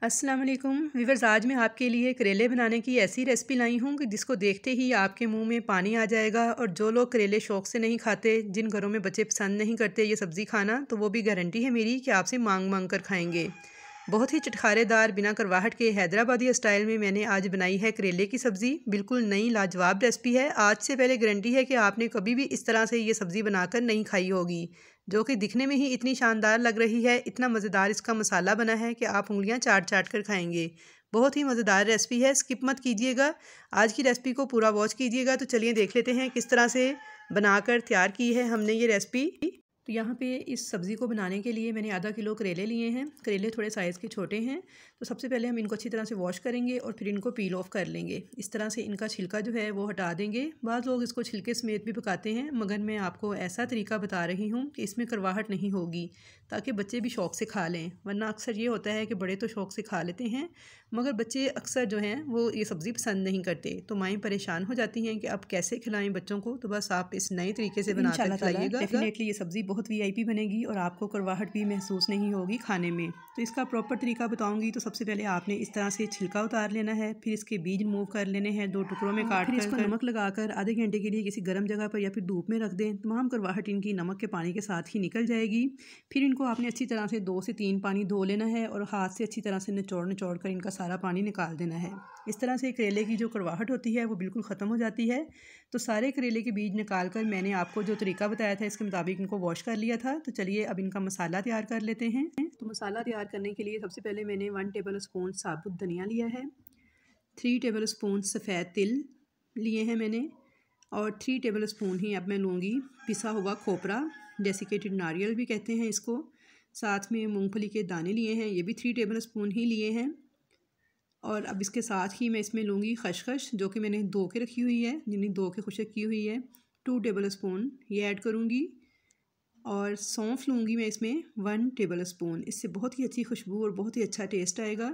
अस्सलाम वालेकुम व्यूअर्स। आज मैं आपके लिए करेले बनाने की ऐसी रेसिपी लाई हूँ कि जिसको देखते ही आपके मुंह में पानी आ जाएगा। और जो लोग करेले शौक़ से नहीं खाते, जिन घरों में बच्चे पसंद नहीं करते ये सब्ज़ी खाना, तो वो भी गारंटी है मेरी कि आपसे मांग मांग कर खाएंगे। बहुत ही चटखारेदार बिना करवाहट के हैदराबादी स्टाइल में मैंने आज बनाई है करेले की सब्ज़ी। बिल्कुल नई लाजवाब रेसिपी है। आज से पहले गारंटी है कि आपने कभी भी इस तरह से ये सब्ज़ी बनाकर नहीं खाई होगी, जो कि दिखने में ही इतनी शानदार लग रही है। इतना मज़ेदार इसका मसाला बना है कि आप उंगलियां चाट चाट कर खाएंगे। बहुत ही मज़ेदार रेसिपी है, स्किप मत कीजिएगा। आज की रेसिपी को पूरा वॉच कीजिएगा। तो चलिए देख लेते हैं किस तरह से बनाकर तैयार की है हमने ये रेसिपी। तो यहाँ पे इस सब्ज़ी को बनाने के लिए मैंने आधा किलो करेले लिए हैं। करेले थोड़े साइज़ के छोटे हैं। तो सबसे पहले हम इनको अच्छी तरह से वॉश करेंगे और फिर इनको पील ऑफ कर लेंगे। इस तरह से इनका छिलका जो है वो हटा देंगे। बाद लोग इसको छिलके समेत भी पकाते हैं, मगर मैं आपको ऐसा तरीका बता रही हूँ कि इसमें करवाहट नहीं होगी, ताकि बच्चे भी शौक़ से खा लें। वरना अक्सर ये होता है कि बड़े तो शौक़ से खा लेते हैं, मगर बच्चे अक्सर जो हैं वो ये सब्ज़ी पसंद नहीं करते। तो माएँ परेशान हो जाती हैं कि अब कैसे खिलाएं बच्चों को। तो बस आप इस नए तरीके से बना कर खिलाइएगा। डेफिनेटली ये सब्ज़ी बहुत VIP बनेगी और आपको करवाहट भी महसूस नहीं होगी खाने में। तो इसका प्रॉपर तरीका बताऊंगी। तो सबसे पहले आपने इस तरह से छिलका उतार लेना है, फिर इसके बीज रिमूव कर लेने हैं, 2 टुकड़ों में काट कर इसको नमक लगाकर आधे घंटे के लिए किसी गर्म जगह पर या फिर धूप में रख दें। तमाम करवाहट इनकी नमक के पानी के साथ ही निकल जाएगी। फिर इनको आपने अच्छी तरह से 2 से 3 पानी धो लेना है और हाथ से अच्छी तरह से निचोड़ निचोड़ कर इनका सारा पानी निकाल देना है। इस तरह से करेले की जो करवाहट होती है वो बिल्कुल ख़त्म हो जाती है। तो सारे करेले के बीज निकाल कर मैंने आपको जो तरीका बताया था इसके मुताबिक इनको वॉश कर लिया था। तो चलिए अब इनका मसाला तैयार कर लेते हैं। तो मसाला तैयार करने के लिए सबसे पहले मैंने 1 टेबल स्पून साबुत धनिया लिया है, 3 टेबल स्पून सफ़ेद तिल लिए हैं मैंने, और 3 टेबल स्पून ही अब मैं लूँगी पिसा हुआ खोपरा, डेसिकेटेड नारियल भी कहते हैं इसको। साथ में मूंगफली के दाने लिए हैं, ये भी 3 टेबल स्पून ही लिए हैं। और अब इसके साथ ही मैं इसमें लूँगी खसखस, जो कि मैंने धो के रखी हुई है, यानी धो के खुशक की हुई है, 2 टेबल स्पून ये ऐड करूँगी। और सौंफ लूँगी मैं इसमें 1 टेबल स्पून। इससे बहुत ही अच्छी खुशबू और बहुत ही अच्छा टेस्ट आएगा।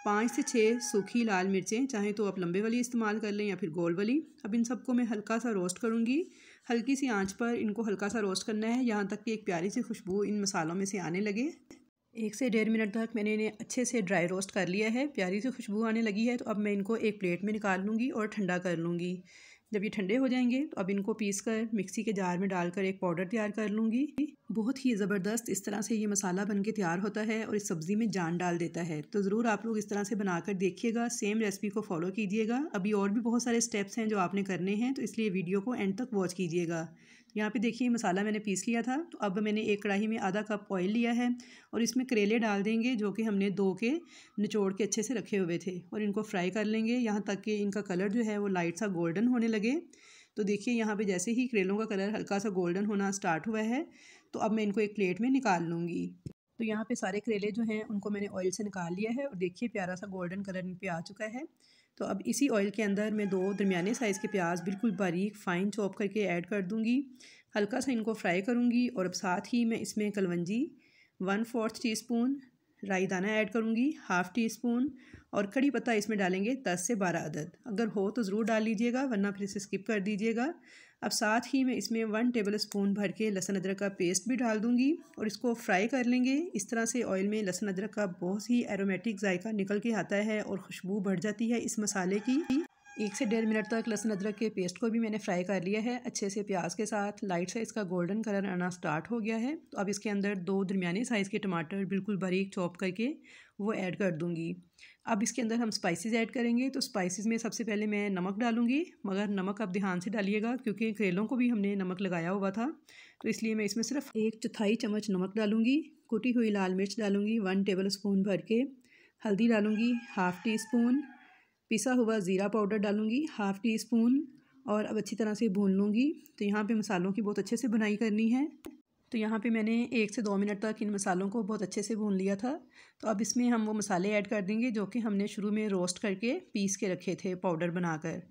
5 से 6 सूखी लाल मिर्चें, चाहे तो आप लंबे वाली इस्तेमाल कर लें या फिर गोल वाली। अब इन सबको मैं हल्का सा रोस्ट करूँगी। हल्की सी आंच पर इनको हल्का सा रोस्ट करना है, यहाँ तक कि एक प्यारी सी खुशबू इन मसालों में से आने लगे। 1 से 1.5 मिनट तक मैंने इन्हें अच्छे से ड्राई रोस्ट कर लिया है। प्यारी सी खुशबू आने लगी है। तो अब मैं इनको एक प्लेट में निकाल लूँगी और ठंडा कर लूँगी। जब ये ठंडे हो जाएंगे तो अब इनको पीस कर मिक्सी के जार में डालकर एक पाउडर तैयार कर लूँगी। बहुत ही ज़बरदस्त इस तरह से ये मसाला बन के तैयार होता है और इस सब्ज़ी में जान डाल देता है। तो ज़रूर आप लोग इस तरह से बनाकर देखिएगा, सेम रेसिपी को फॉलो कीजिएगा। अभी और भी बहुत सारे स्टेप्स हैं जो आपने करने हैं, तो इसलिए वीडियो को एंड तक वॉच कीजिएगा। यहाँ पे देखिए मसाला मैंने पीस लिया था। तो अब मैंने एक कढ़ाई में आधा कप ऑयल लिया है और इसमें करेले डाल देंगे, जो कि हमने धो के निचोड़ के अच्छे से रखे हुए थे, और इनको फ्राई कर लेंगे यहाँ तक कि इनका कलर जो है वो लाइट सा गोल्डन होने लगे। तो देखिए यहाँ पे जैसे ही करेलों का कलर हल्का सा गोल्डन होना स्टार्ट हुआ है, तो अब मैं इनको एक प्लेट में निकाल लूँगी। तो यहाँ पे सारे करेले जो हैं उनको मैंने ऑयल से निकाल लिया है और देखिए प्यारा सा गोल्डन कलर इन पे आ चुका है। तो अब इसी ऑयल के अंदर मैं 2 दरमियाने साइज़ के प्याज बिल्कुल बारीक फ़ाइन चॉप करके ऐड कर दूँगी। हल्का सा इनको फ्राई करूँगी और अब साथ ही मैं इसमें कलवंजी 1/4 टीस्पून, राई दाना ऐड करूँगी 1/2 टीस्पून, और कड़ी पत्ता इसमें डालेंगे 10 से 12 अदद। अगर हो तो ज़रूर डाल लीजिएगा, वरना फिर इसे स्किप कर दीजिएगा। अब साथ ही मैं इसमें 1 टेबल स्पून भर के लहसुन अदरक का पेस्ट भी डाल दूँगी और इसको फ्राई कर लेंगे। इस तरह से ऑयल में लहसुन अदरक का बहुत ही एरोमेटिक जायका निकल के आता है और खुशबू बढ़ जाती है इस मसाले की। 1 से 1.5 मिनट तक लहसुन अदरक के पेस्ट को भी मैंने फ्राई कर लिया है अच्छे से प्याज के साथ। लाइट से इसका गोल्डन कलर आना स्टार्ट हो गया है। तो अब इसके अंदर 2 दरमियाने साइज़ के टमाटर बिल्कुल बारीक चॉप करके वो ऐड कर दूँगी। अब इसके अंदर हम स्पाइसेस ऐड करेंगे। तो स्पाइसेस में सबसे पहले मैं नमक डालूँगी, मगर नमक आप ध्यान से डालिएगा क्योंकि करेलों को भी हमने नमक लगाया हुआ था। तो इसलिए मैं इसमें सिर्फ 1/4 चम्मच नमक डालूँगी। कुटी हुई लाल मिर्च डालूँगी 1 टेबल स्पून भर के, हल्दी डालूँगी 1/2 टीस्पून, पिसा हुआ ज़ीरा पाउडर डालूँगी 1/2 टीस्पून, और अब अच्छी तरह से भून लूँगी। तो यहाँ पे मसालों की बहुत अच्छे से भुनाई करनी है। तो यहाँ पे मैंने 1 से 2 मिनट तक इन मसालों को बहुत अच्छे से भून लिया था। तो अब इसमें हम वो मसाले ऐड कर देंगे जो कि हमने शुरू में रोस्ट करके पीस के रखे थे पाउडर बनाकर,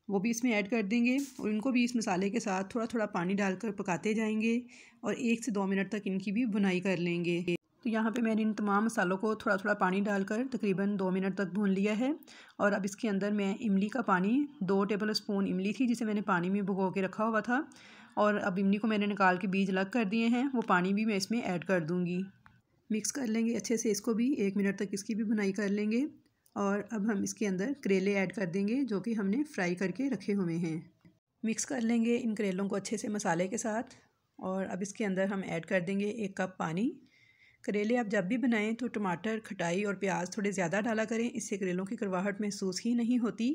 वो भी इसमें ऐड कर देंगे और इनको भी इस मसाले के साथ थोड़ा थोड़ा पानी डालकर पकाते जाएंगे और 1 से 2 मिनट तक इनकी भी भुनाई कर लेंगे। तो यहाँ पे मैंने इन तमाम मसालों को थोड़ा थोड़ा पानी डालकर तकरीबन 2 मिनट तक भून लिया है। और अब इसके अंदर मैं इमली का पानी, 2 टेबल स्पून इमली थी जिसे मैंने पानी में भिगो के रखा हुआ था, और अब इमली को मैंने निकाल के बीज अलग कर दिए हैं, वो पानी भी मैं इसमें ऐड कर दूँगी। मिक्स कर लेंगे अच्छे से इसको भी, 1 मिनट तक इसकी भी भुनाई कर लेंगे। और अब हम इसके अंदर करेले ऐड कर देंगे जो कि हमने फ्राई करके रखे हुए हैं। मिक्स कर लेंगे इन करेलों को अच्छे से मसाले के साथ। और अब इसके अंदर हम ऐड कर देंगे 1 कप पानी। करेले आप जब भी बनाएं तो टमाटर, खटाई और प्याज थोड़े ज़्यादा डाला करें, इससे करेलों की कड़वाहट महसूस ही नहीं होती।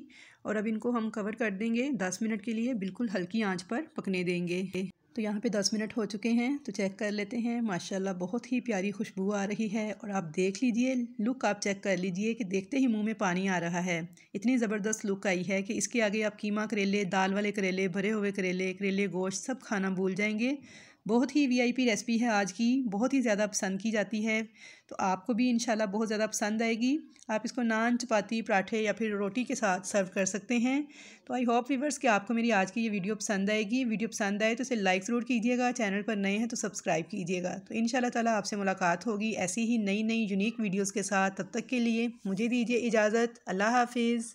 और अब इनको हम कवर कर देंगे 10 मिनट के लिए, बिल्कुल हल्की आंच पर पकने देंगे। तो यहाँ पे 10 मिनट हो चुके हैं, तो चेक कर लेते हैं। माशाल्लाह बहुत ही प्यारी खुशबू आ रही है। और आप देख लीजिए, लुक आप चेक कर लीजिए कि देखते ही मुंह में पानी आ रहा है। इतनी ज़बरदस्त लुक आई है कि इसके आगे आप कीमा करेले, दाल वाले करेले, भरे हुए करेले, करेले गोश्त सब खाना भूल जाएंगे। बहुत ही वीआईपी रेसिपी है आज की, बहुत ही ज़्यादा पसंद की जाती है। तो आपको भी इंशाल्लाह बहुत ज़्यादा पसंद आएगी। आप इसको नान, चपाती, पराठे या फिर रोटी के साथ सर्व कर सकते हैं। तो आई होप व्यूअर्स कि आपको मेरी आज की ये वीडियो पसंद आएगी। वीडियो पसंद आए तो इसे लाइक ज़रूर कीजिएगा, चैनल पर नए हैं तो सब्सक्राइब कीजिएगा। तो इंशाल्लाह ताला आपसे मुलाकात होगी ऐसी ही नई नई यूनिक वीडियोज़ के साथ। तब तक के लिए मुझे दीजिए इजाज़त। अल्लाह हाफिज़।